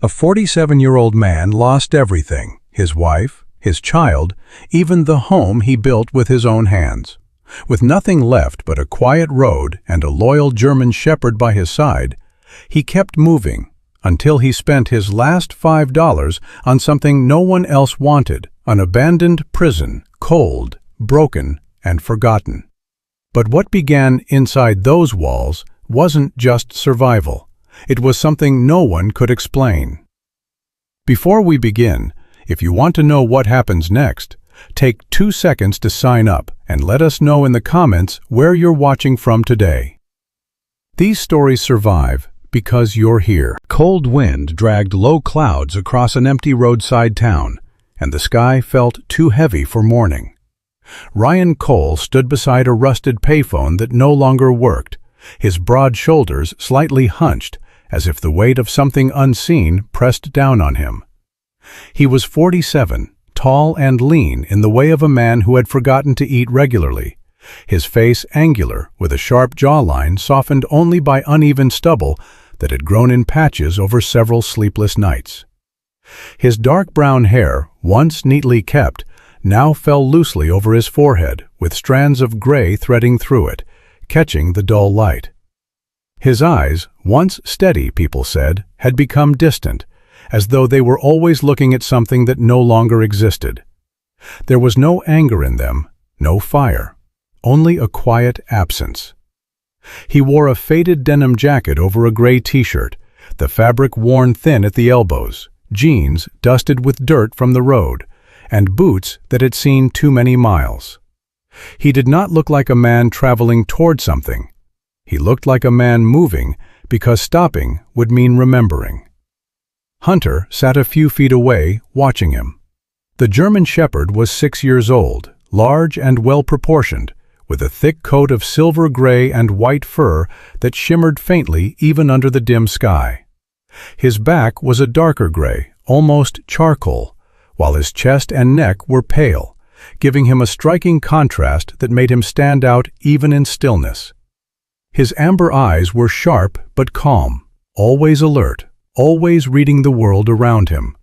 A 47-year-old man lost everything: his wife, his child, even the home he built with his own hands. With nothing left but a quiet road and a loyal German shepherd by his side, he kept moving until he spent his last $5 on something no one else wanted: an abandoned prison, cold, broken, and forgotten. But what began inside those walls wasn't just survival. It was something no one could explain. Before we begin, if you want to know what happens next, take 2 seconds to sign up and let us know in the comments where you're watching from today. These stories survive because you're here. Cold wind dragged low clouds across an empty roadside town, and the sky felt too heavy for mourning. Ryan Cole stood beside a rusted payphone that no longer worked, his broad shoulders slightly hunched, as if the weight of something unseen pressed down on him. He was 47, tall and lean in the way of a man who had forgotten to eat regularly, his face angular with a sharp jawline softened only by uneven stubble that had grown in patches over several sleepless nights. His dark brown hair, once neatly kept, now fell loosely over his forehead, with strands of gray threading through it, catching the dull light. His eyes, once steady, people said, had become distant, as though they were always looking at something that no longer existed. There was no anger in them, no fire, only a quiet absence. He wore a faded denim jacket over a gray t-shirt, the fabric worn thin at the elbows, jeans dusted with dirt from the road, and boots that had seen too many miles. He did not look like a man traveling toward something. He looked like a man moving because stopping would mean remembering. Hunter sat a few feet away, watching him. The German shepherd was 6 years old, large and well-proportioned, with a thick coat of silver gray and white fur that shimmered faintly even under the dim sky. His back was a darker gray, almost charcoal, while his chest and neck were pale, giving him a striking contrast that made him stand out even in stillness. His amber eyes were sharp but calm, always alert, always reading the world around him.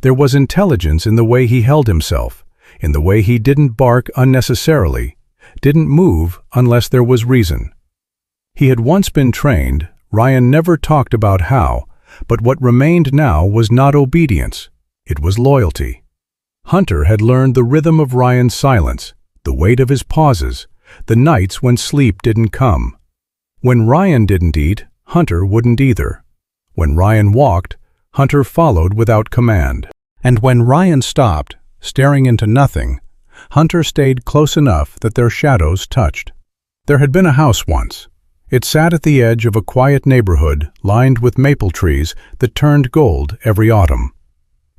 There was intelligence in the way he held himself, in the way he didn't bark unnecessarily, didn't move unless there was reason. He had once been trained. Ryan never talked about how, but what remained now was not obedience. It was loyalty. Hunter had learned the rhythm of Ryan's silence, the weight of his pauses, the nights when sleep didn't come. When Ryan didn't eat, Hunter wouldn't either. When Ryan walked, Hunter followed without command. And when Ryan stopped, staring into nothing, Hunter stayed close enough that their shadows touched. There had been a house once. It sat at the edge of a quiet neighborhood lined with maple trees that turned gold every autumn.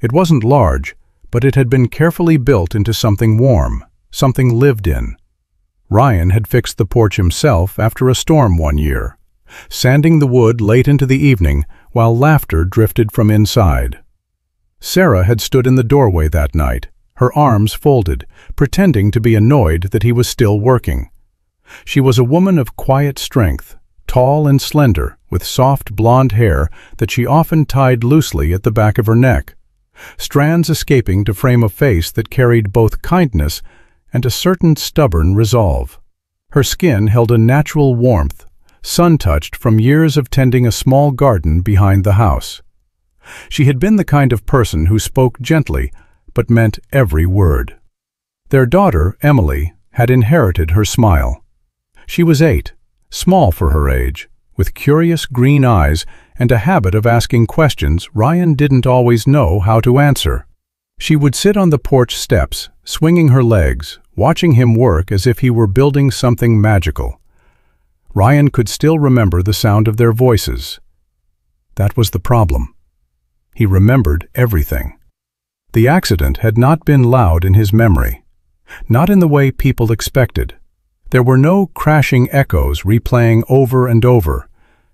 It wasn't large, but it had been carefully built into something warm, something lived in. Ryan had fixed the porch himself after a storm one year, sanding the wood late into the evening while laughter drifted from inside. Sarah had stood in the doorway that night, her arms folded, pretending to be annoyed that he was still working. She was a woman of quiet strength, tall and slender, with soft blonde hair that she often tied loosely at the back of her neck, strands escaping to frame a face that carried both kindness and a certain stubborn resolve. Her skin held a natural warmth, sun-touched from years of tending a small garden behind the house. She had been the kind of person who spoke gently, but meant every word. Their daughter, Emily, had inherited her smile. She was 8, small for her age, with curious green eyes and a habit of asking questions Ryan didn't always know how to answer. She would sit on the porch steps, swinging her legs, watching him work as if he were building something magical. Ryan could still remember the sound of their voices. That was the problem. He remembered everything. The accident had not been loud in his memory, not in the way people expected. There were no crashing echoes replaying over and over.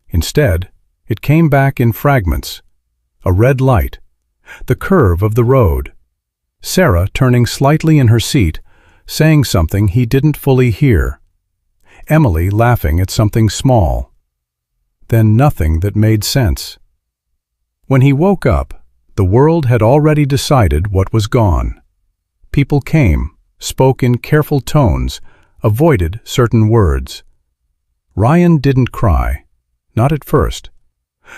Instead, it came back in fragments. A red light, the curve of the road, Sarah turning slightly in her seat, saying something he didn't fully hear, Emily laughing at something small. Then nothing that made sense. When he woke up, the world had already decided what was gone. People came, spoke in careful tones, avoided certain words. Ryan didn't cry, not at first.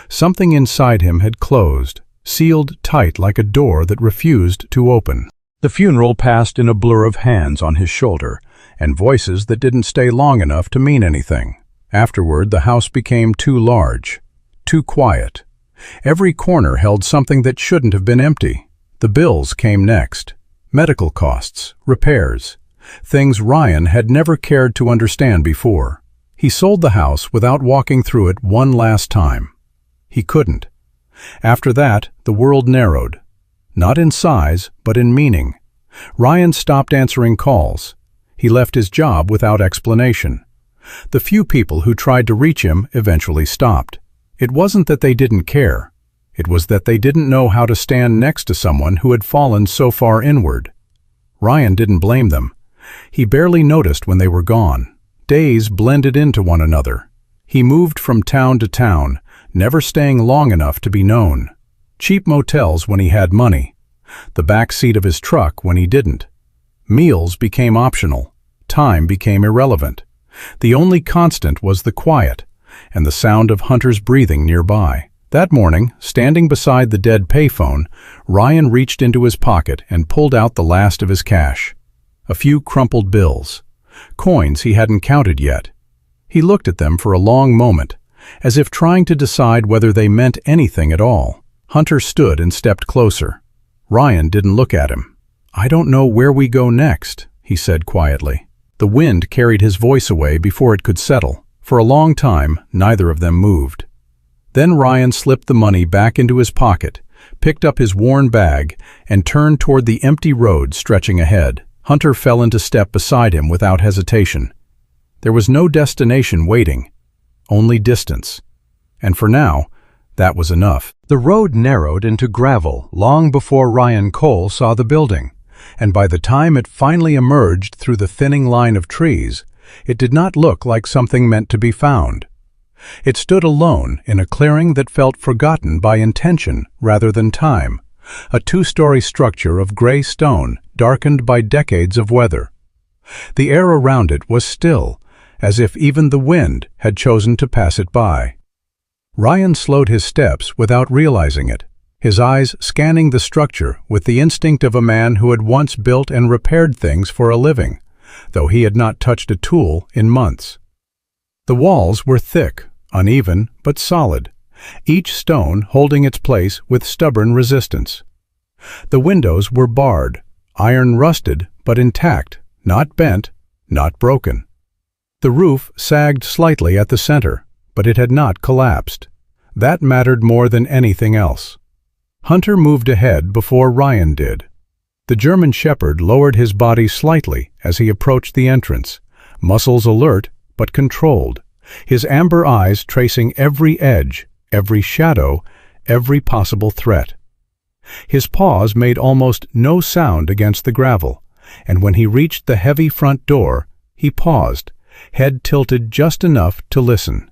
Something inside him had closed, sealed tight like a door that refused to open. The funeral passed in a blur of hands on his shoulder, and voices that didn't stay long enough to mean anything. Afterward, the house became too large, too quiet. Every corner held something that shouldn't have been empty. The bills came next. Medical costs, repairs, things Ryan had never cared to understand before. He sold the house without walking through it one last time. He couldn't. After that, the world narrowed. Not in size, but in meaning. Ryan stopped answering calls. He left his job without explanation. The few people who tried to reach him eventually stopped. It wasn't that they didn't care. It was that they didn't know how to stand next to someone who had fallen so far inward. Ryan didn't blame them. He barely noticed when they were gone. Days blended into one another. He moved from town to town, never staying long enough to be known. Cheap motels when he had money. The back seat of his truck when he didn't. Meals became optional. Time became irrelevant. The only constant was the quiet, and the sound of Hunter's breathing nearby. That morning, standing beside the dead payphone, Ryan reached into his pocket and pulled out the last of his cash. A few crumpled bills. Coins he hadn't counted yet. He looked at them for a long moment, as if trying to decide whether they meant anything at all. Hunter stood and stepped closer. Ryan didn't look at him. "I don't know where we go next," he said quietly. The wind carried his voice away before it could settle. For a long time, neither of them moved. Then Ryan slipped the money back into his pocket, picked up his worn bag, and turned toward the empty road stretching ahead. Hunter fell into step beside him without hesitation. There was no destination waiting, only distance. And for now, that was enough. The road narrowed into gravel long before Ryan Cole saw the building, and by the time it finally emerged through the thinning line of trees, it did not look like something meant to be found. It stood alone in a clearing that felt forgotten by intention rather than time, a two-story structure of gray stone darkened by decades of weather. The air around it was still, as if even the wind had chosen to pass it by. Ryan slowed his steps without realizing it, his eyes scanning the structure with the instinct of a man who had once built and repaired things for a living, though he had not touched a tool in months. The walls were thick, uneven, but solid, each stone holding its place with stubborn resistance. The windows were barred, iron-rusted but intact, not bent, not broken. The roof sagged slightly at the center, but it had not collapsed. That mattered more than anything else. Hunter moved ahead before Ryan did. The German Shepherd lowered his body slightly as he approached the entrance, muscles alert but controlled, his amber eyes tracing every edge, every shadow, every possible threat. His paws made almost no sound against the gravel, and when he reached the heavy front door, he paused, head tilted just enough to listen.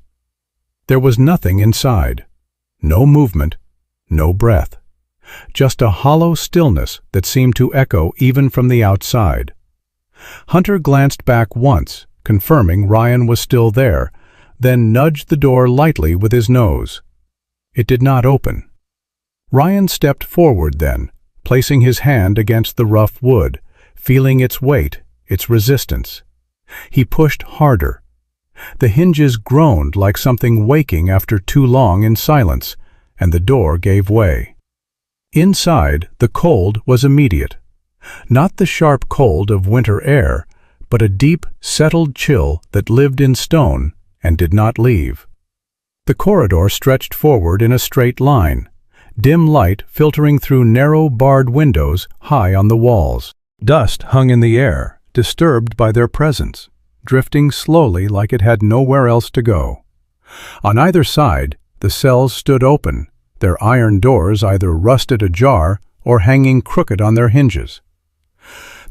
There was nothing inside. No movement, no breath. Just a hollow stillness that seemed to echo even from the outside. Hunter glanced back once, confirming Ryan was still there, then nudged the door lightly with his nose. It did not open. Ryan stepped forward then, placing his hand against the rough wood, feeling its weight, its resistance. He pushed harder. The hinges groaned like something waking after too long in silence, and the door gave way. Inside, the cold was immediate. Not the sharp cold of winter air, but a deep, settled chill that lived in stone and did not leave. The corridor stretched forward in a straight line, dim light filtering through narrow, barred windows high on the walls. Dust hung in the air, disturbed by their presence, drifting slowly like it had nowhere else to go. On either side, the cells stood open, their iron doors either rusted ajar or hanging crooked on their hinges.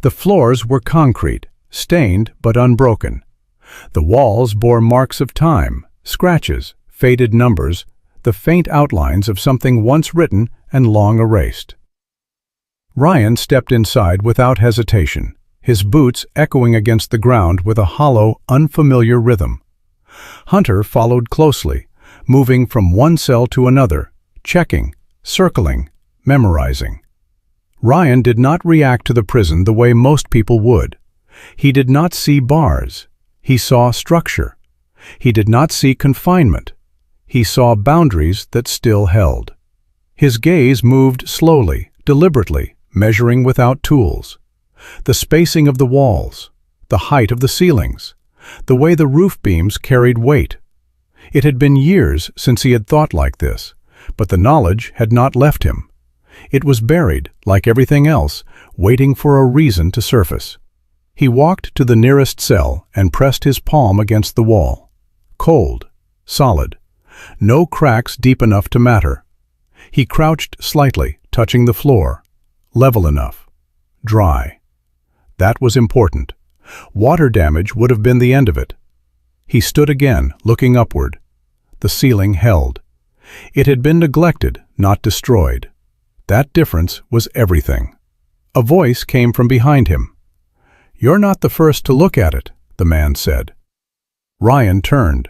The floors were concrete, stained but unbroken. The walls bore marks of time, scratches, faded numbers, the faint outlines of something once written and long erased. Ryan stepped inside without hesitation, his boots echoing against the ground with a hollow, unfamiliar rhythm. Hunter followed closely, moving from one cell to another, checking, circling, memorizing. Ryan did not react to the prison the way most people would. He did not see bars. He saw structure. He did not see confinement. He saw boundaries that still held. His gaze moved slowly, deliberately, measuring without tools. The spacing of the walls, the height of the ceilings, the way the roof beams carried weight. It had been years since he had thought like this, but the knowledge had not left him. It was buried, like everything else, waiting for a reason to surface. He walked to the nearest cell and pressed his palm against the wall. Cold, solid, no cracks deep enough to matter. He crouched slightly, touching the floor. Level enough. Dry. That was important. Water damage would have been the end of it. He stood again, looking upward. The ceiling held. It had been neglected, not destroyed. That difference was everything. A voice came from behind him. "You're not the first to look at it," the man said. Ryan turned.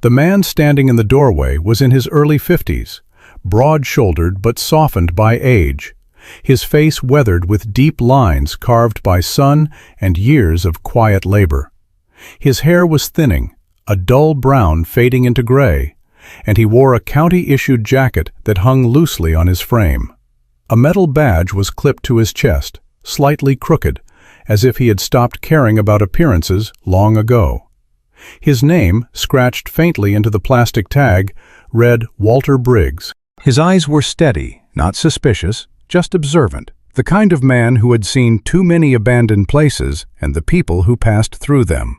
The man standing in the doorway was in his early 50s, broad-shouldered but softened by age, his face weathered with deep lines carved by sun and years of quiet labor. His hair was thinning, a dull brown fading into gray, and he wore a county-issued jacket that hung loosely on his frame. A metal badge was clipped to his chest, slightly crooked, as if he had stopped caring about appearances long ago. His name, scratched faintly into the plastic tag, read Walter Briggs. His eyes were steady, not suspicious, just observant, the kind of man who had seen too many abandoned places and the people who passed through them.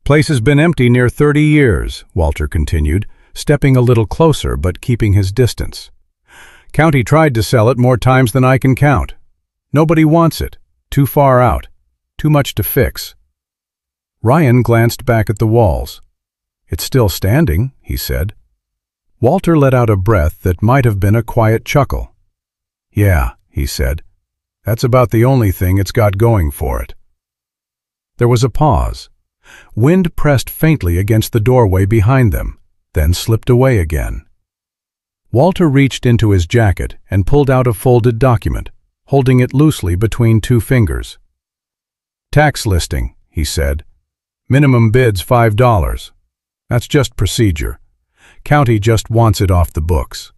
"Place has been empty near 30 years, Walter continued, stepping a little closer but keeping his distance. "County tried to sell it more times than I can count. Nobody wants it. Too far out. Too much to fix." Ryan glanced back at the walls. "It's still standing," he said. Walter let out a breath that might have been a quiet chuckle. "Yeah," he said. "That's about the only thing it's got going for it." There was a pause. Wind pressed faintly against the doorway behind them, then slipped away again. Walter reached into his jacket and pulled out a folded document, holding it loosely between two fingers. "Tax listing," he said. "Minimum bid's $5. That's just procedure. County just wants it off the books."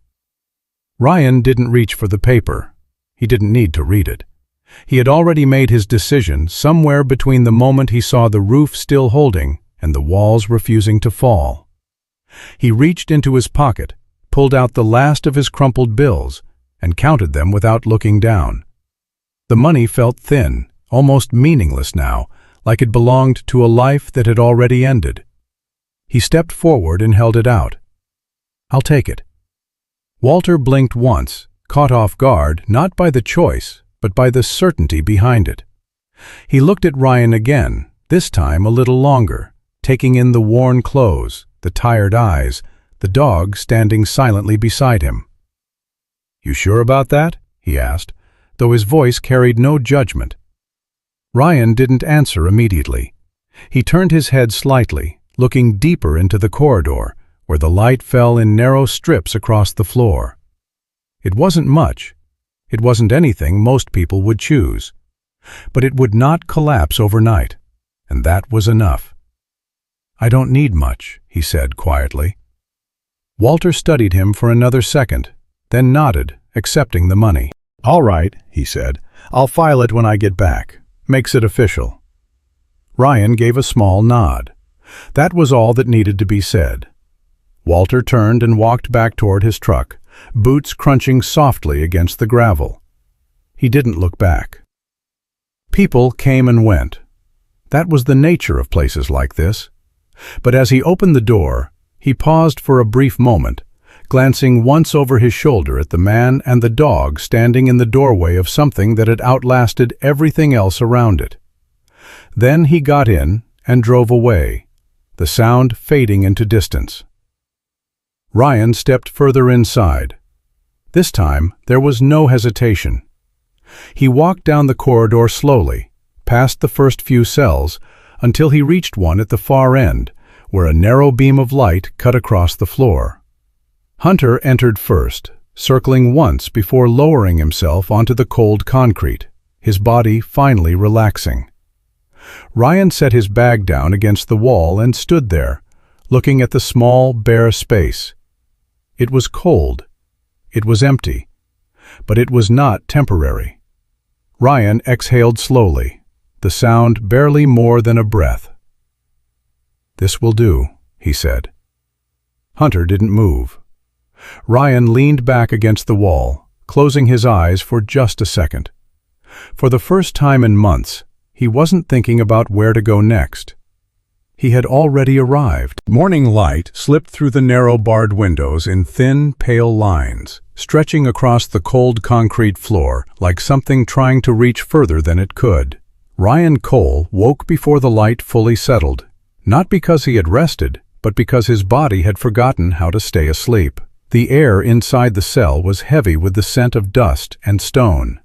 Ryan didn't reach for the paper. He didn't need to read it. He had already made his decision somewhere between the moment he saw the roof still holding and the walls refusing to fall. He reached into his pocket, pulled out the last of his crumpled bills, and counted them without looking down. The money felt thin, almost meaningless now, like it belonged to a life that had already ended. He stepped forward and held it out. "I'll take it." Walter blinked once, caught off guard not by the choice, but by the certainty behind it. He looked at Ryan again, this time a little longer, taking in the worn clothes, the tired eyes, the dog standing silently beside him. "You sure about that?" he asked, though his voice carried no judgment. Ryan didn't answer immediately. He turned his head slightly, looking deeper into the corridor, where the light fell in narrow strips across the floor. It wasn't much. It wasn't anything most people would choose. But it would not collapse overnight, and that was enough. "I don't need much," he said quietly. Walter studied him for another second, then nodded, accepting the money. "All right," he said. "I'll file it when I get back. Makes it official." Ryan gave a small nod. That was all that needed to be said. Walter turned and walked back toward his truck, boots crunching softly against the gravel. He didn't look back. People came and went. That was the nature of places like this. But as he opened the door, he paused for a brief moment, glancing once over his shoulder at the man and the dog standing in the doorway of something that had outlasted everything else around it. Then he got in and drove away, the sound fading into distance. Ryan stepped further inside. This time, there was no hesitation. He walked down the corridor slowly, past the first few cells, until he reached one at the far end, where a narrow beam of light cut across the floor. Hunter entered first, circling once before lowering himself onto the cold concrete, his body finally relaxing. Ryan set his bag down against the wall and stood there, looking at the small, bare space. It was cold. It was empty. But it was not temporary. Ryan exhaled slowly, the sound barely more than a breath. "This will do," he said. Hunter didn't move. Ryan leaned back against the wall, closing his eyes for just a second. For the first time in months, he wasn't thinking about where to go next. He had already arrived. Morning light slipped through the narrow barred windows in thin, pale lines, stretching across the cold concrete floor like something trying to reach further than it could. Ryan Cole woke before the light fully settled, not because he had rested, but because his body had forgotten how to stay asleep. The air inside the cell was heavy with the scent of dust and stone,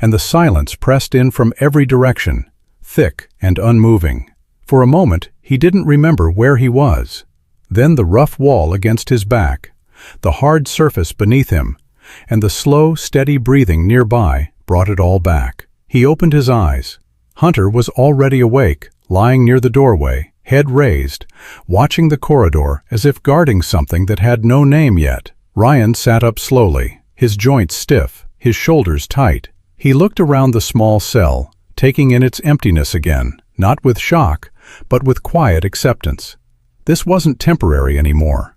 and the silence pressed in from every direction, thick and unmoving. For a moment, he didn't remember where he was. Then the rough wall against his back, the hard surface beneath him, and the slow, steady breathing nearby brought it all back. He opened his eyes. Hunter was already awake, lying near the doorway, head raised, watching the corridor as if guarding something that had no name yet. Ryan sat up slowly, his joints stiff, his shoulders tight. He looked around the small cell, taking in its emptiness again, not with shock, but with quiet acceptance. This wasn't temporary anymore.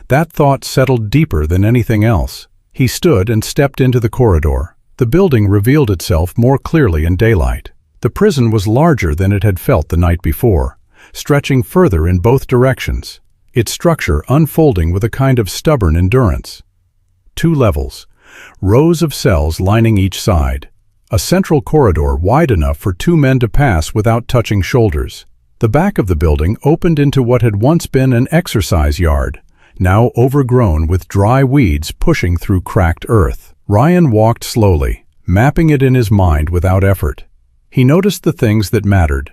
That thought settled deeper than anything else. He stood and stepped into the corridor. The building revealed itself more clearly in daylight. The prison was larger than it had felt the night before, stretching further in both directions, its structure unfolding with a kind of stubborn endurance. 2 levels, rows of cells lining each side, a central corridor wide enough for 2 men to pass without touching shoulders. The back of the building opened into what had once been an exercise yard, now overgrown with dry weeds pushing through cracked earth. Ryan walked slowly, mapping it in his mind without effort. He noticed the things that mattered.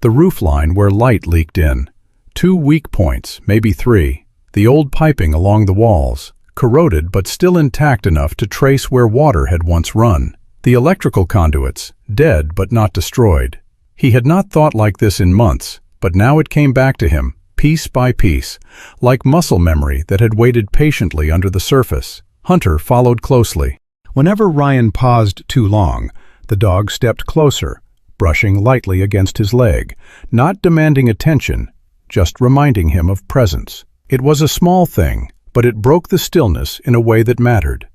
The roofline where light leaked in, 2 weak points, maybe 3, the old piping along the walls, corroded but still intact enough to trace where water had once run, the electrical conduits, dead but not destroyed. He had not thought like this in months, but now it came back to him, piece by piece, like muscle memory that had waited patiently under the surface. Hunter followed closely. Whenever Ryan paused too long, the dog stepped closer, brushing lightly against his leg, not demanding attention, just reminding him of presence. It was a small thing, but it broke the stillness in a way that mattered.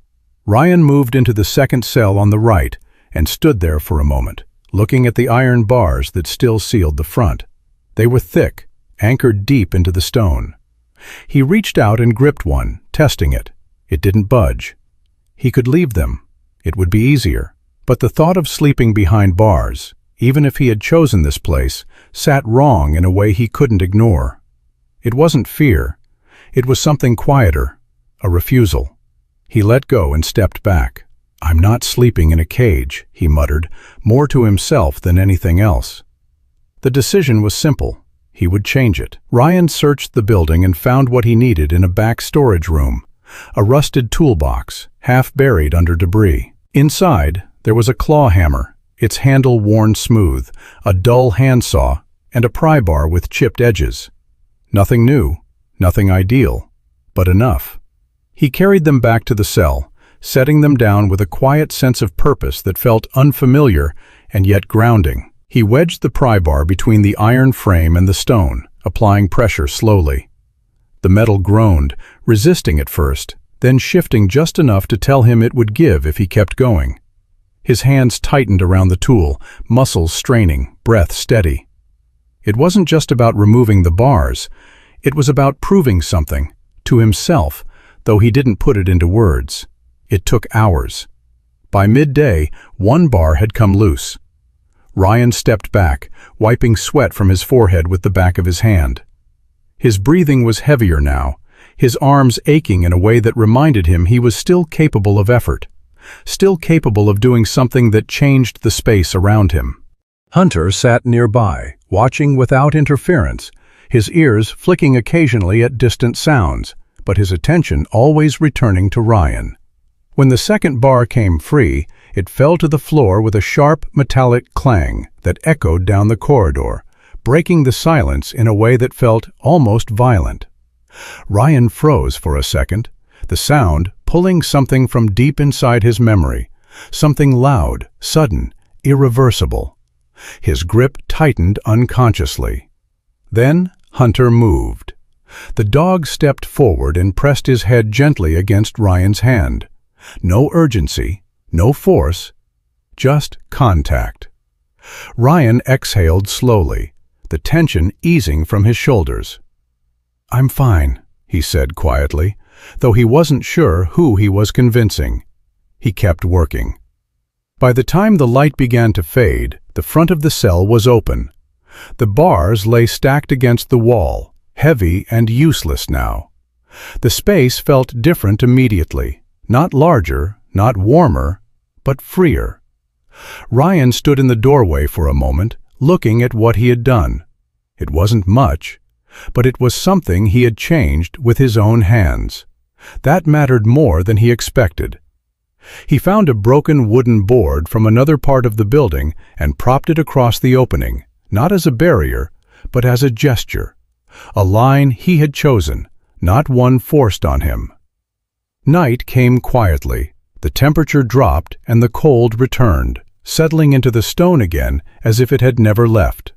Ryan moved into the second cell on the right and stood there for a moment, looking at the iron bars that still sealed the front. They were thick, anchored deep into the stone. He reached out and gripped one, testing it. It didn't budge. He could leave them. It would be easier. But the thought of sleeping behind bars, even if he had chosen this place, sat wrong in a way he couldn't ignore. It wasn't fear. It was something quieter, a refusal. He let go and stepped back. "I'm not sleeping in a cage," he muttered, more to himself than anything else. The decision was simple. He would change it. Ryan searched the building and found what he needed in a back storage room, a rusted toolbox, half buried under debris. Inside, there was a claw hammer, its handle worn smooth, a dull handsaw, and a pry bar with chipped edges. Nothing new, nothing ideal, but enough. He carried them back to the cell, setting them down with a quiet sense of purpose that felt unfamiliar and yet grounding. He wedged the pry bar between the iron frame and the stone, applying pressure slowly. The metal groaned, resisting at first, then shifting just enough to tell him it would give if he kept going. His hands tightened around the tool, muscles straining, breath steady. It wasn't just about removing the bars. It was about proving something, to himself, though he didn't put it into words. It took hours. By midday, one bar had come loose. Ryan stepped back, wiping sweat from his forehead with the back of his hand. His breathing was heavier now, his arms aching in a way that reminded him he was still capable of effort, still capable of doing something that changed the space around him. Hunter sat nearby, watching without interference, his ears flicking occasionally at distant sounds, but his attention always returning to Ryan. When the second bar came free, it fell to the floor with a sharp, metallic clang that echoed down the corridor, breaking the silence in a way that felt almost violent. Ryan froze for a second, the sound pulling something from deep inside his memory, something loud, sudden, irreversible. His grip tightened unconsciously. Then Hunter moved. The dog stepped forward and pressed his head gently against Ryan's hand. No urgency, no force, just contact. Ryan exhaled slowly, the tension easing from his shoulders. "I'm fine," he said quietly, though he wasn't sure who he was convincing. He kept working. By the time the light began to fade, the front of the cell was open. The bars lay stacked against the wall, heavy and useless now. The space felt different immediately, not larger, not warmer, but freer. Ryan stood in the doorway for a moment, looking at what he had done. It wasn't much, but it was something he had changed with his own hands. That mattered more than he expected. He found a broken wooden board from another part of the building and propped it across the opening, not as a barrier, but as a gesture, a line he had chosen, not one forced on him. Night came quietly. The temperature dropped and the cold returned, settling into the stone again as if it had never left.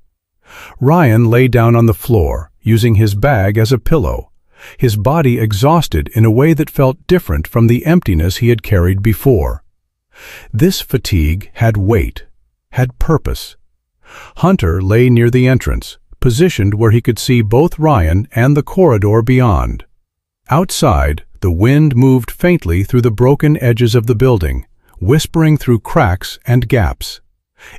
Ryan lay down on the floor, using his bag as a pillow, his body exhausted in a way that felt different from the emptiness he had carried before. This fatigue had weight, had purpose. Hunter lay near the entrance, positioned where he could see both Ryan and the corridor beyond. Outside, the wind moved faintly through the broken edges of the building, whispering through cracks and gaps.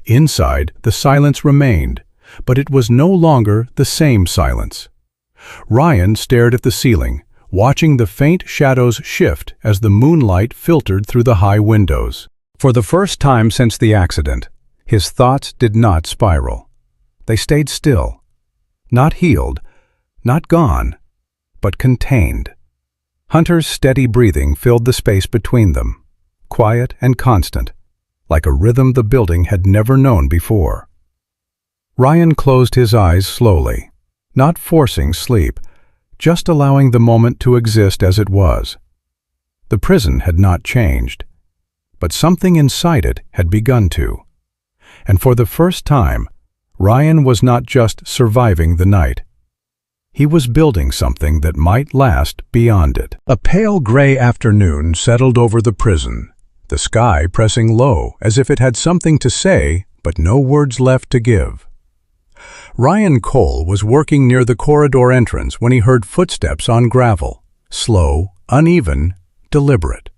Inside, the silence remained, but it was no longer the same silence. Ryan stared at the ceiling, watching the faint shadows shift as the moonlight filtered through the high windows. For the first time since the accident, his thoughts did not spiral. They stayed still. Not healed, not gone, but contained. Hunter's steady breathing filled the space between them, quiet and constant, like a rhythm the building had never known before. Ryan closed his eyes slowly, not forcing sleep, just allowing the moment to exist as it was. The prison had not changed, but something inside it had begun to. And for the first time, Ryan was not just surviving the night. He was building something that might last beyond it. A pale gray afternoon settled over the prison, the sky pressing low as if it had something to say but no words left to give. Ryan Cole was working near the corridor entrance when he heard footsteps on gravel, slow, uneven, deliberate.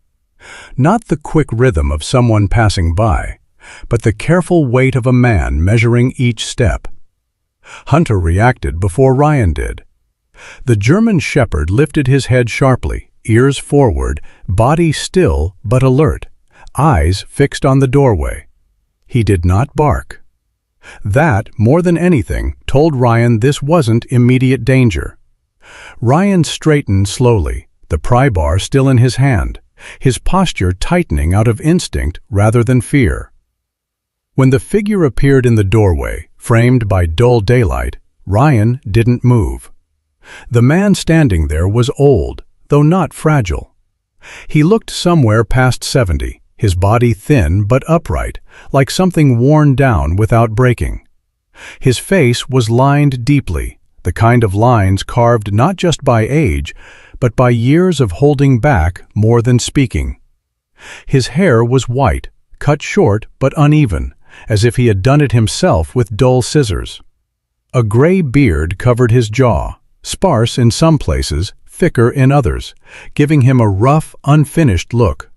Not the quick rhythm of someone passing by, but the careful weight of a man measuring each step. Hunter reacted before Ryan did. The German shepherd lifted his head sharply, ears forward, body still but alert, eyes fixed on the doorway. He did not bark. That, more than anything, told Ryan this wasn't immediate danger. Ryan straightened slowly, the pry bar still in his hand, his posture tightening out of instinct rather than fear. When the figure appeared in the doorway, framed by dull daylight, Ryan didn't move. The man standing there was old, though not fragile. He looked somewhere past 70, his body thin but upright, like something worn down without breaking. His face was lined deeply, the kind of lines carved not just by age, but by years of holding back more than speaking. His hair was white, cut short but uneven, as if he had done it himself with dull scissors. A gray beard covered his jaw, sparse in some places, thicker in others, giving him a rough, unfinished look.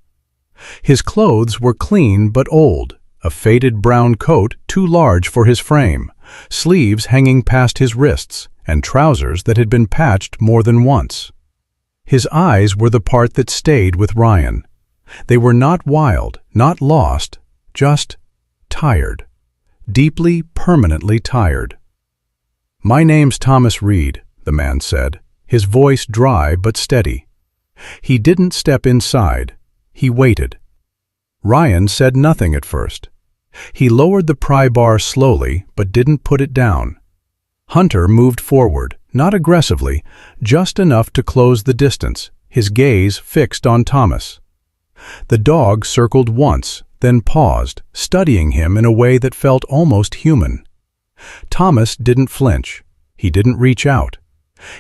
His clothes were clean but old, a faded brown coat too large for his frame, sleeves hanging past his wrists, and trousers that had been patched more than once. His eyes were the part that stayed with Ryan. They were not wild, not lost, just tired. Deeply, permanently tired. "My name's Thomas Reed," the man said, his voice dry but steady. He didn't step inside. He waited. Ryan said nothing at first. He lowered the pry bar slowly, but didn't put it down. Hunter moved forward, not aggressively, just enough to close the distance, his gaze fixed on Thomas. The dog circled once, then paused, studying him in a way that felt almost human. Thomas didn't flinch. He didn't reach out.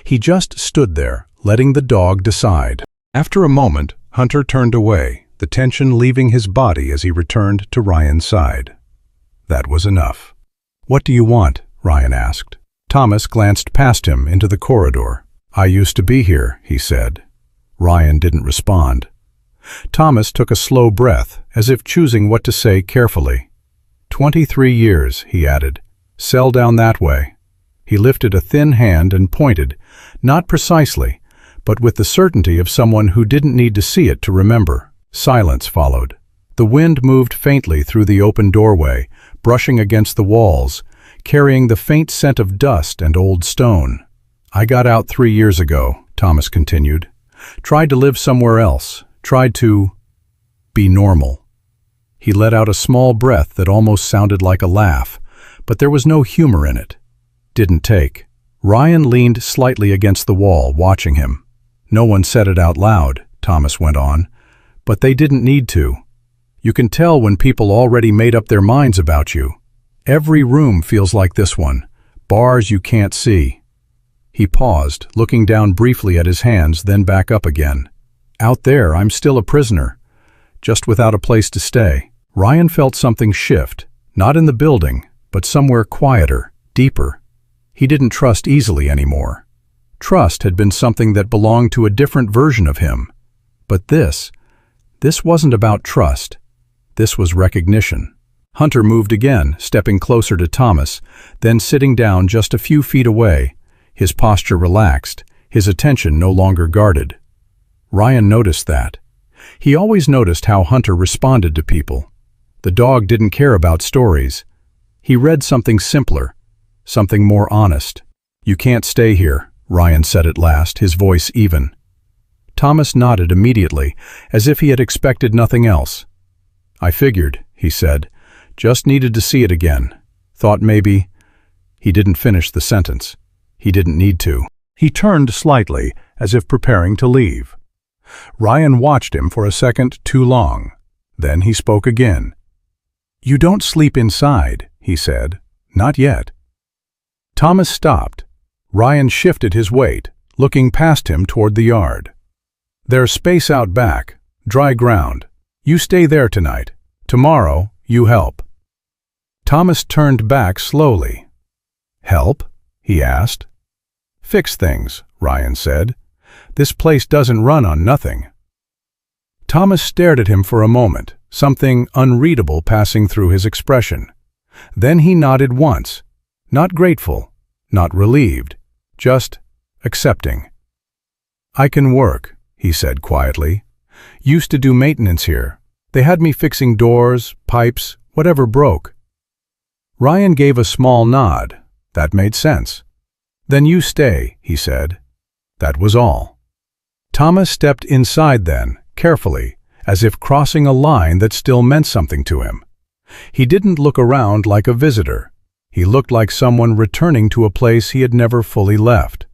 He just stood there, letting the dog decide. After a moment, Hunter turned away, the tension leaving his body as he returned to Ryan's side. That was enough. "What do you want?" Ryan asked. Thomas glanced past him into the corridor. "I used to be here," he said. Ryan didn't respond. Thomas took a slow breath, as if choosing what to say carefully. 23 years, he added. "Cell down that way." He lifted a thin hand and pointed, not precisely, but with the certainty of someone who didn't need to see it to remember. Silence followed. The wind moved faintly through the open doorway, brushing against the walls, carrying the faint scent of dust and old stone. "I got out 3 years ago," Thomas continued. "Tried to live somewhere else. Tried to be normal." He let out a small breath that almost sounded like a laugh, but there was no humor in it. Didn't take. Ryan leaned slightly against the wall, watching him. "No one said it out loud," Thomas went on, "but they didn't need to. You can tell when people already made up their minds about you. Every room feels like this one, bars you can't see." He paused, looking down briefly at his hands, then back up again. "Out there, I'm still a prisoner, just without a place to stay." Ryan felt something shift, not in the building, but somewhere quieter, deeper. He didn't trust easily anymore. Trust had been something that belonged to a different version of him. But this wasn't about trust. This was recognition. Hunter moved again, stepping closer to Thomas, then sitting down just a few feet away, his posture relaxed, his attention no longer guarded. Ryan noticed that. He always noticed how Hunter responded to people. The dog didn't care about stories. He read something simpler, something more honest. "You can't stay here," Ryan said at last, his voice even. Thomas nodded immediately, as if he had expected nothing else. "I figured," he said. "Just needed to see it again. Thought maybe—" He didn't finish the sentence. He didn't need to. He turned slightly, as if preparing to leave. Ryan watched him for a second too long. Then he spoke again. "You don't sleep inside," he said. "Not yet." Thomas stopped. Ryan shifted his weight, looking past him toward the yard. "There's space out back, dry ground. You stay there tonight. Tomorrow, you help." Thomas turned back slowly. "Help?" he asked. "Fix things," Ryan said. "This place doesn't run on nothing." Thomas stared at him for a moment, something unreadable passing through his expression. Then he nodded once, not grateful, not relieved, just accepting. "I can work," he said quietly. "Used to do maintenance here. They had me fixing doors, pipes, whatever broke." Ryan gave a small nod. That made sense. "Then you stay," he said. That was all. Thomas stepped inside then, carefully, as if crossing a line that still meant something to him. He didn't look around like a visitor. He looked like someone returning to a place he had never fully left.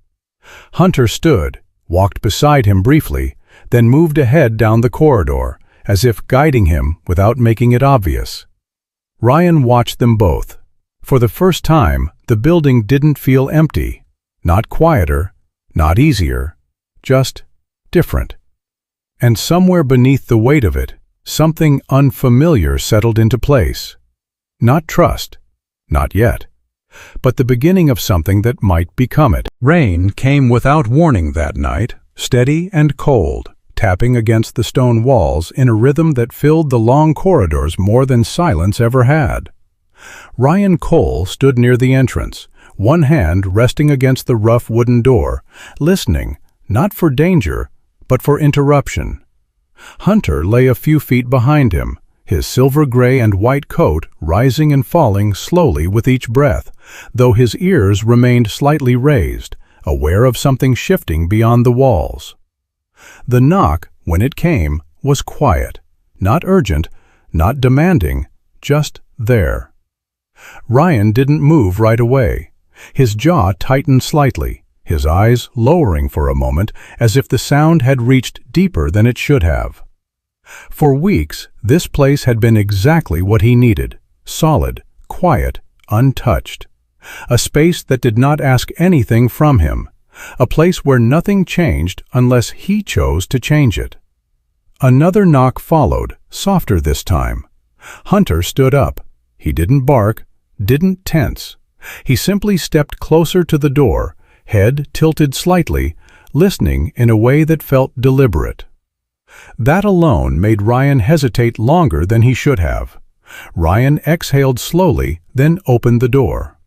Hunter stood, walked beside him briefly, then moved ahead down the corridor, as if guiding him without making it obvious. Ryan watched them both. For the first time, the building didn't feel empty. Not quieter, not easier, just different. And somewhere beneath the weight of it, something unfamiliar settled into place. Not trust, not yet, but the beginning of something that might become it. Rain came without warning that night, steady and cold, tapping against the stone walls in a rhythm that filled the long corridors more than silence ever had. Ryan Cole stood near the entrance, one hand resting against the rough wooden door, listening, not for danger, but for interruption. Hunter lay a few feet behind him, his silver gray and white coat rising and falling slowly with each breath, though his ears remained slightly raised, aware of something shifting beyond the walls. The knock, when it came, was quiet, not urgent, not demanding, just there. Ryan didn't move right away. His jaw tightened slightly, his eyes lowering for a moment as if the sound had reached deeper than it should have. For weeks, this place had been exactly what he needed: solid, quiet, untouched. A space that did not ask anything from him. A place where nothing changed unless he chose to change it. Another knock followed, softer this time. Hunter stood up. He didn't bark, didn't tense. He simply stepped closer to the door, head tilted slightly, listening in a way that felt deliberate. That alone made Ryan hesitate longer than he should have. Ryan exhaled slowly, then opened the door.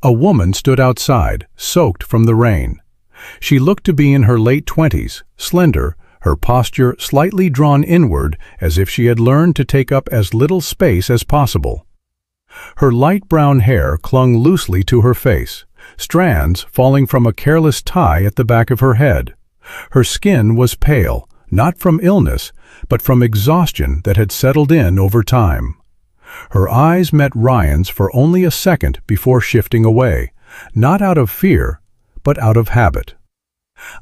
A woman stood outside, soaked from the rain. She looked to be in her late 20s, slender, her posture slightly drawn inward as if she had learned to take up as little space as possible. Her light brown hair clung loosely to her face, strands falling from a careless tie at the back of her head. Her skin was pale, not from illness, but from exhaustion that had settled in over time. Her eyes met Ryan's for only a second before shifting away, not out of fear, but out of habit.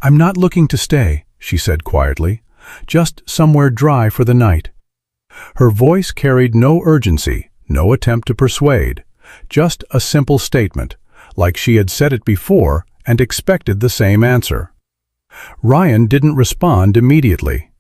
"I'm not looking to stay," she said quietly, "just somewhere dry for the night." Her voice carried no urgency, no attempt to persuade, just a simple statement, like she had said it before and expected the same answer. Ryan didn't respond immediately.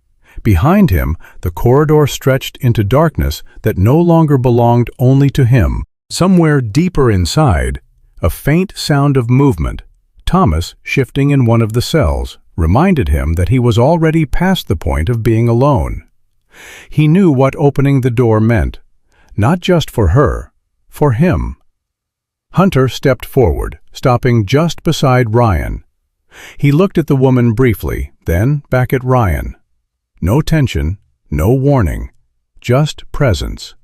Behind him, the corridor stretched into darkness that no longer belonged only to him. Somewhere deeper inside, a faint sound of movement, Thomas shifting in one of the cells, reminded him that he was already past the point of being alone. He knew what opening the door meant, not just for her, for him. Hunter stepped forward, stopping just beside Ryan. He looked at the woman briefly, then back at Ryan. No tension, no warning, just presence.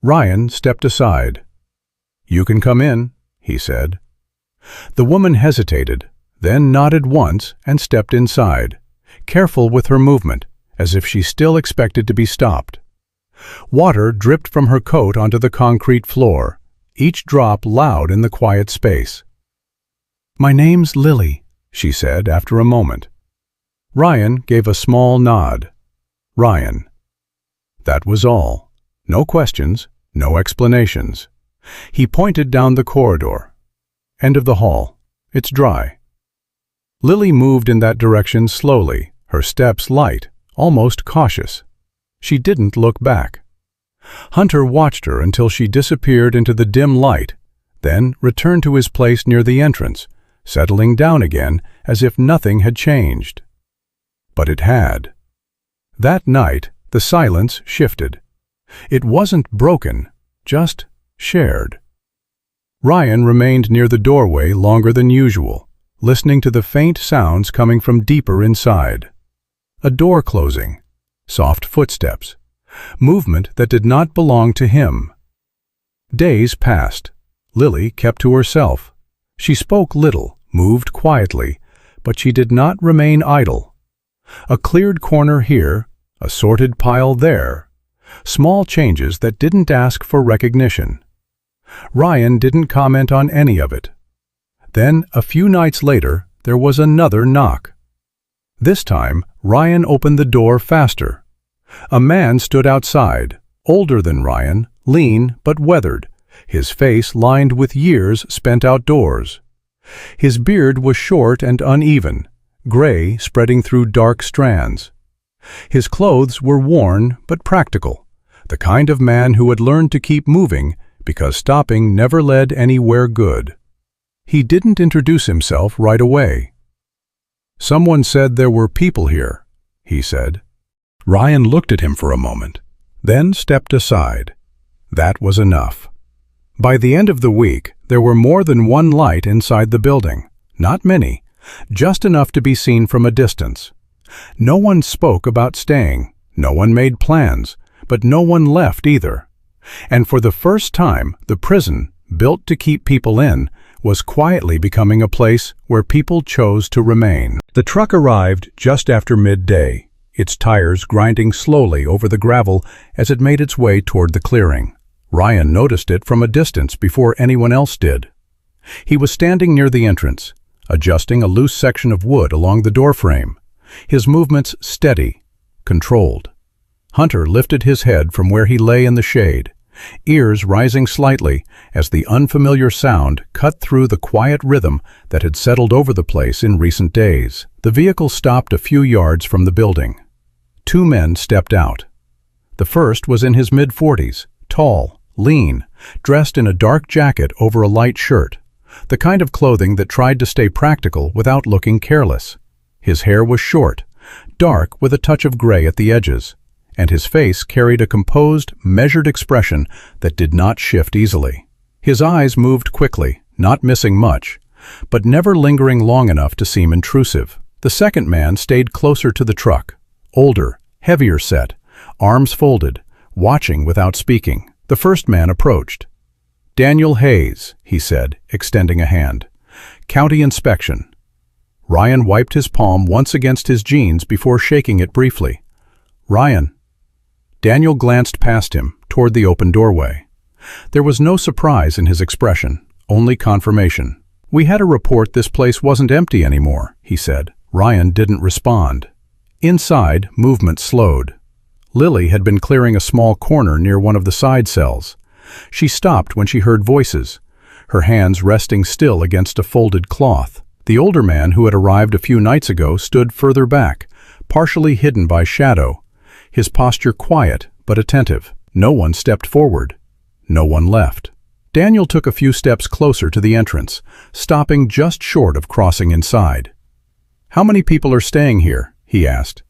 Ryan stepped aside. "You can come in," he said. The woman hesitated, then nodded once and stepped inside, careful with her movement, as if she still expected to be stopped. Water dripped from her coat onto the concrete floor, each drop loud in the quiet space. "My name's Lily," she said after a moment. Ryan gave a small nod. Ryan. That was all. No questions, no explanations. He pointed down the corridor. "End of the hall. It's dry." Lily moved in that direction slowly, her steps light, almost cautious. She didn't look back. Hunter watched her until she disappeared into the dim light, then returned to his place near the entrance, settling down again as if nothing had changed. But it had. That night, the silence shifted. It wasn't broken, just shared. Ryan remained near the doorway longer than usual, listening to the faint sounds coming from deeper inside. A door closing, soft footsteps, movement that did not belong to him. Days passed. Lily kept to herself. She spoke little, moved quietly, but she did not remain idle. A cleared corner here, a sorted pile there. Small changes that didn't ask for recognition. Ryan didn't comment on any of it. Then, a few nights later, there was another knock. This time, Ryan opened the door faster. A man stood outside, older than Ryan, lean but weathered, his face lined with years spent outdoors. His beard was short and uneven, gray spreading through dark strands. His clothes were worn but practical, the kind of man who had learned to keep moving because stopping never led anywhere good. He didn't introduce himself right away. "Someone said there were people here," he said. Ryan looked at him for a moment, then stepped aside. That was enough. By the end of the week, there were more than one light inside the building. Not many, just enough to be seen from a distance. No one spoke about staying, no one made plans, but no one left either. And for the first time, the prison, built to keep people in, was quietly becoming a place where people chose to remain. The truck arrived just after midday, its tires grinding slowly over the gravel as it made its way toward the clearing. Ryan noticed it from a distance before anyone else did. He was standing near the entrance, adjusting a loose section of wood along the doorframe, his movements steady, controlled. Hunter lifted his head from where he lay in the shade, ears rising slightly as the unfamiliar sound cut through the quiet rhythm that had settled over the place in recent days. The vehicle stopped a few yards from the building. Two men stepped out. The first was in his mid-40s, tall, lean, dressed in a dark jacket over a light shirt, the kind of clothing that tried to stay practical without looking careless. His hair was short, dark with a touch of gray at the edges, and his face carried a composed, measured expression that did not shift easily. His eyes moved quickly, not missing much, but never lingering long enough to seem intrusive. The second man stayed closer to the truck, older, heavier set, arms folded, watching without speaking. The first man approached. "Daniel Hayes," he said, extending a hand. "County inspection." Ryan wiped his palm once against his jeans before shaking it briefly. "Ryan." Daniel glanced past him, toward the open doorway. There was no surprise in his expression, only confirmation. "We had a report this place wasn't empty anymore," he said. Ryan didn't respond. Inside, movement slowed. Lily had been clearing a small corner near one of the side cells. She stopped when she heard voices, her hands resting still against a folded cloth. The older man who had arrived a few nights ago stood further back, partially hidden by shadow, his posture quiet but attentive. No one stepped forward. No one left. Daniel took a few steps closer to the entrance, stopping just short of crossing inside. "How many people are staying here?" he asked.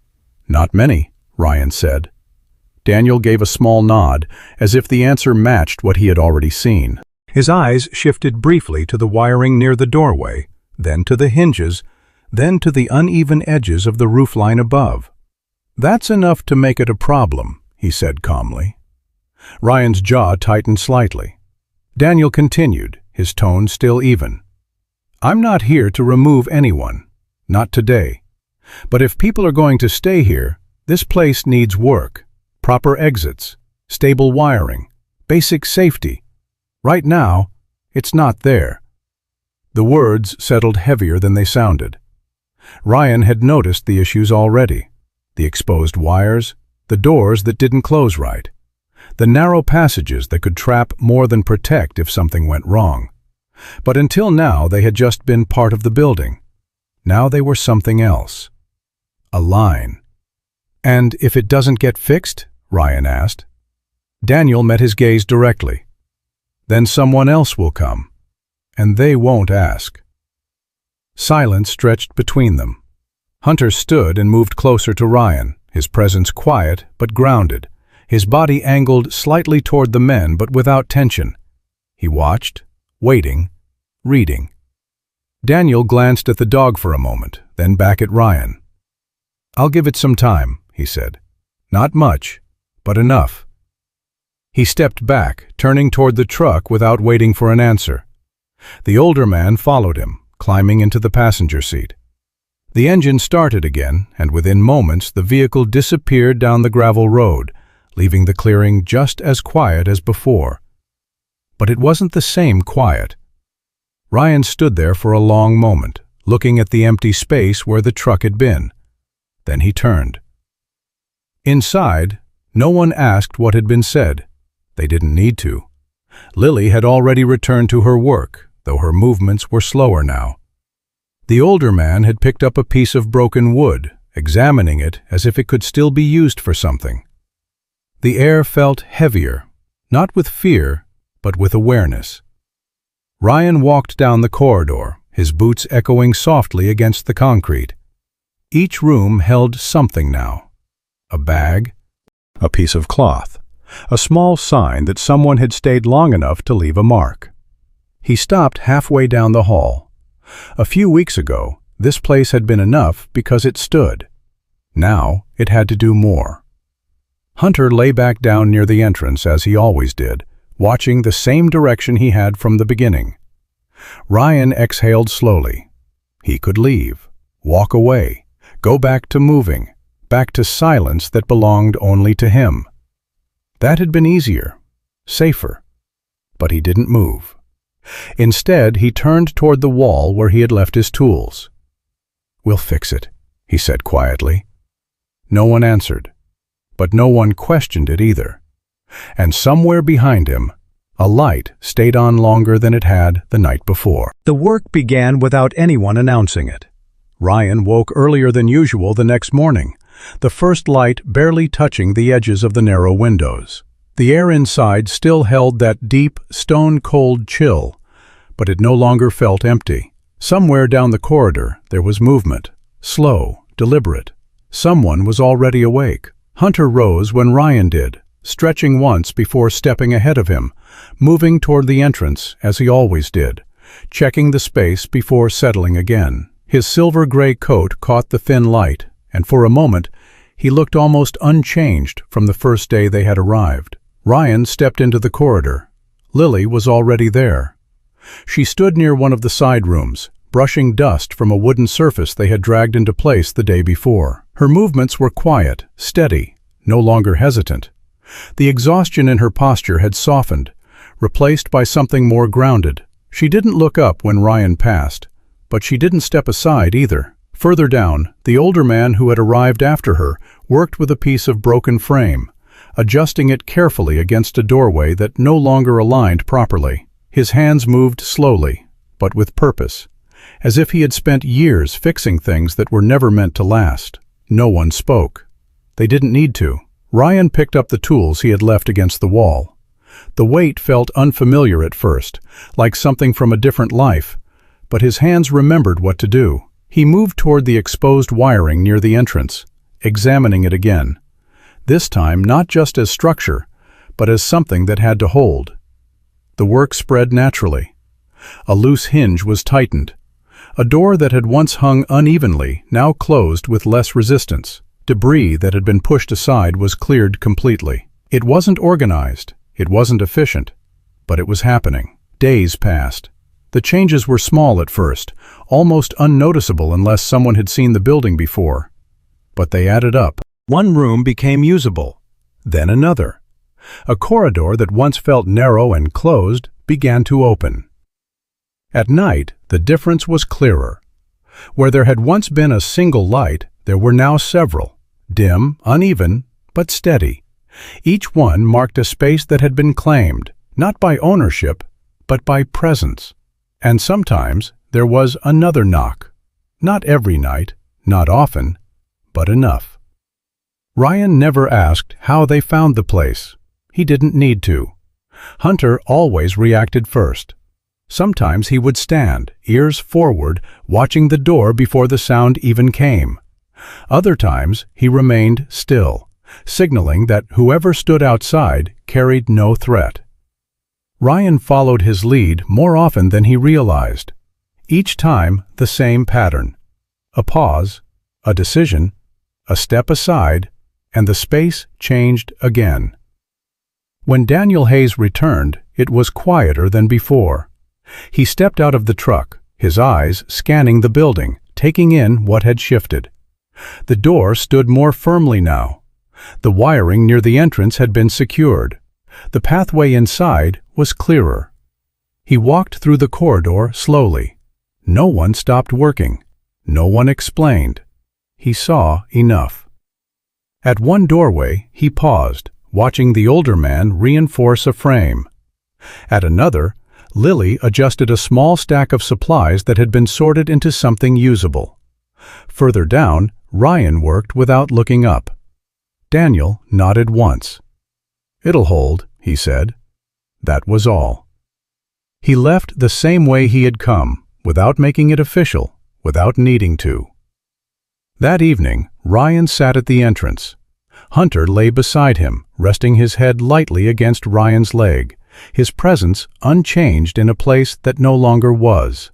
"Not many," Ryan said. Daniel gave a small nod, as if the answer matched what he had already seen. His eyes shifted briefly to the wiring near the doorway, then to the hinges, then to the uneven edges of the roofline above. "That's enough to make it a problem," he said calmly. Ryan's jaw tightened slightly. Daniel continued, his tone still even. "I'm not here to remove anyone, not today. But if people are going to stay here, this place needs work, proper exits, stable wiring, basic safety. Right now, it's not there." The words settled heavier than they sounded. Ryan had noticed the issues already. The exposed wires, the doors that didn't close right, the narrow passages that could trap more than protect if something went wrong. But until now they had just been part of the building. Now they were something else. A line. "And if it doesn't get fixed?" Ryan asked. Daniel met his gaze directly. "Then someone else will come, and they won't ask." Silence stretched between them. Hunter stood and moved closer to Ryan, his presence quiet but grounded, his body angled slightly toward the men but without tension. He watched, waiting, reading. Daniel glanced at the dog for a moment, then back at Ryan. "I'll give it some time," he said. "Not much, but enough." He stepped back, turning toward the truck without waiting for an answer. The older man followed him, climbing into the passenger seat. The engine started again, and within moments the vehicle disappeared down the gravel road, leaving the clearing just as quiet as before. But it wasn't the same quiet. Ryan stood there for a long moment, looking at the empty space where the truck had been. Then he turned. Inside, no one asked what had been said. They didn't need to. Lily had already returned to her work, though her movements were slower now. The older man had picked up a piece of broken wood, examining it as if it could still be used for something. The air felt heavier, not with fear, but with awareness. Ryan walked down the corridor, his boots echoing softly against the concrete. Each room held something now. A bag, a piece of cloth, a small sign that someone had stayed long enough to leave a mark. He stopped halfway down the hall. A few weeks ago, this place had been enough because it stood. Now it had to do more. Hunter lay back down near the entrance as he always did, watching the same direction he had from the beginning. Ryan exhaled slowly. He could leave, walk away, go back to moving, back to silence that belonged only to him. That had been easier, safer. But he didn't move. Instead, he turned toward the wall where he had left his tools. "We'll fix it," he said quietly. No one answered, but no one questioned it either. And somewhere behind him, a light stayed on longer than it had the night before. The work began without anyone announcing it. Ryan woke earlier than usual the next morning, the first light barely touching the edges of the narrow windows. The air inside still held that deep, stone-cold chill, but it no longer felt empty. Somewhere down the corridor there was movement, slow, deliberate. Someone was already awake. Hunter rose when Ryan did, stretching once before stepping ahead of him, moving toward the entrance as he always did, checking the space before settling again. His silver-gray coat caught the thin light, and for a moment he looked almost unchanged from the first day they had arrived. Ryan stepped into the corridor. Lily was already there. She stood near one of the side rooms, brushing dust from a wooden surface they had dragged into place the day before. Her movements were quiet, steady, no longer hesitant. The exhaustion in her posture had softened, replaced by something more grounded. She didn't look up when Ryan passed, but she didn't step aside either. Further down, the older man who had arrived after her worked with a piece of broken frame, adjusting it carefully against a doorway that no longer aligned properly. His hands moved slowly, but with purpose, as if he had spent years fixing things that were never meant to last. No one spoke. They didn't need to. Ryan picked up the tools he had left against the wall. The weight felt unfamiliar at first, like something from a different life, but his hands remembered what to do. He moved toward the exposed wiring near the entrance, examining it again. This time not just as structure, but as something that had to hold. The work spread naturally. A loose hinge was tightened. A door that had once hung unevenly now closed with less resistance. Debris that had been pushed aside was cleared completely. It wasn't organized, it wasn't efficient, but it was happening. Days passed. The changes were small at first, almost unnoticeable unless someone had seen the building before. But they added up. One room became usable, then another. A corridor that once felt narrow and closed began to open. At night, the difference was clearer. Where there had once been a single light, there were now several, dim, uneven, but steady. Each one marked a space that had been claimed, not by ownership, but by presence. And sometimes there was another knock. Not every night, not often, but enough. Ryan never asked how they found the place. He didn't need to. Hunter always reacted first. Sometimes he would stand, ears forward, watching the door before the sound even came. Other times he remained still, signaling that whoever stood outside carried no threat. Ryan followed his lead more often than he realized. Each time the same pattern. A pause, a decision, a step aside, and the space changed again. When Daniel Hayes returned, it was quieter than before. He stepped out of the truck, his eyes scanning the building, taking in what had shifted. The door stood more firmly now. The wiring near the entrance had been secured. The pathway inside was clearer. He walked through the corridor slowly. No one stopped working. No one explained. He saw enough. At one doorway, he paused, watching the older man reinforce a frame. At another, Lily adjusted a small stack of supplies that had been sorted into something usable. Further down, Ryan worked without looking up. Daniel nodded once. "It'll hold," he said. That was all. He left the same way he had come, without making it official, without needing to. That evening, Ryan sat at the entrance. Hunter lay beside him, resting his head lightly against Ryan's leg, his presence unchanged in a place that no longer was.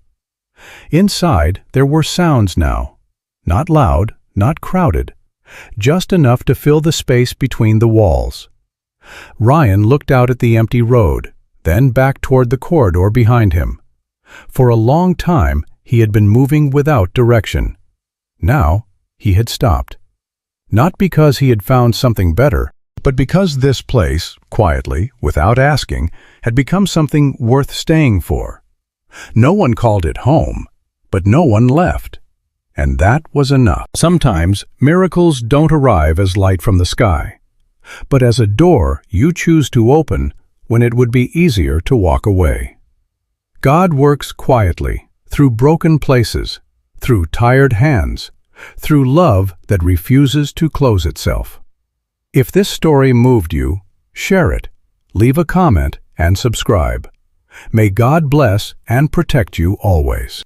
Inside, there were sounds now. Not loud, not crowded, just enough to fill the space between the walls. Ryan looked out at the empty road, then back toward the corridor behind him. For a long time, he had been moving without direction. Now, he had stopped. Not because he had found something better, but because this place, quietly, without asking, had become something worth staying for. No one called it home, but no one left. And that was enough. Sometimes, miracles don't arrive as light from the sky, but as a door you choose to open when it would be easier to walk away. God works quietly, through broken places, through tired hands, through love that refuses to close itself. If this story moved you, share it, leave a comment, and subscribe. May God bless and protect you always.